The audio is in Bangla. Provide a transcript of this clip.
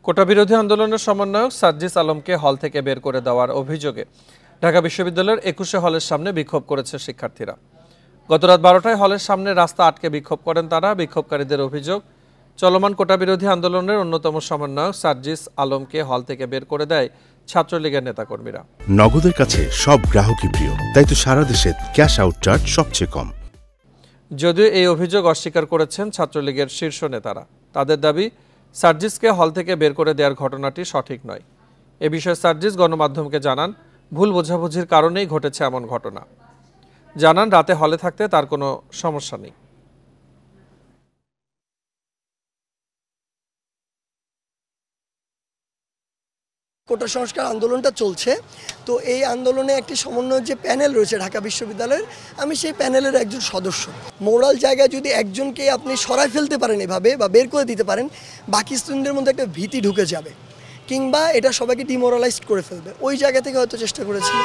কোটা বিরোধী আন্দোলনের সমন্বয়ক সার্জিস আলমকে হল থেকে বের করে দেওয়ার অভিযোগে ঢাকা বিশ্ববিদ্যালয়ের ২১শে হলের সামনে বিক্ষোভ করেছে শিক্ষার্থীরা। গত রাত ১২টায় হলের সামনে রাস্তা আটকে বিক্ষোভ করেন তারা। বিক্ষোভকারীদের অভিযোগ, চলমান কোটা বিরোধী আন্দোলনের অন্যতম সমন্বয়ক সার্জিস আলমকে হল থেকে বের করে দেয় ছাত্রলীগের নেতাকর্মীরা। নগদের কাছে সব গ্রাহকই প্রিয়, তাই তো সারা দেশে ক্যাশ আউট চার্জ সবচেয়ে কম। যদিও এই অভিযোগ অস্বীকার করেছেন ছাত্রলীগের শীর্ষ নেতারা। তাদের দাবি, সার্জিসকে হল থেকে বের করে দেওয়ার ঘটনাটি সঠিক নয়। এ বিষয়ে সার্জিস গণমাধ্যমকে জানান, ভুল বোঝাবুঝির কারণেই ঘটেছে এমন ঘটনা। জানান, রাতে হলে থাকতে তার কোনো সমস্যা নেই। কোটা সংস্কার আন্দোলনটা চলছে, তো এই আন্দোলনে একটি সমন্বয় যে প্যানেল রয়েছে ঢাকা বিশ্ববিদ্যালয়ের, আমি সেই প্যানেলের একজন সদস্য। মোরাল জায়গায় যদি একজনকে আপনি সরায় ফেলতে পারেন এভাবে বা বের করে দিতে পারেন, বাকি স্টুডেন্টদের মধ্যে একটা ভীতি ঢুকে যাবে, কিংবা এটা সবাইকে ডিমোরালাইজড করে ফেলবে। ওই জায়গা থেকে হয়তো চেষ্টা করেছিল।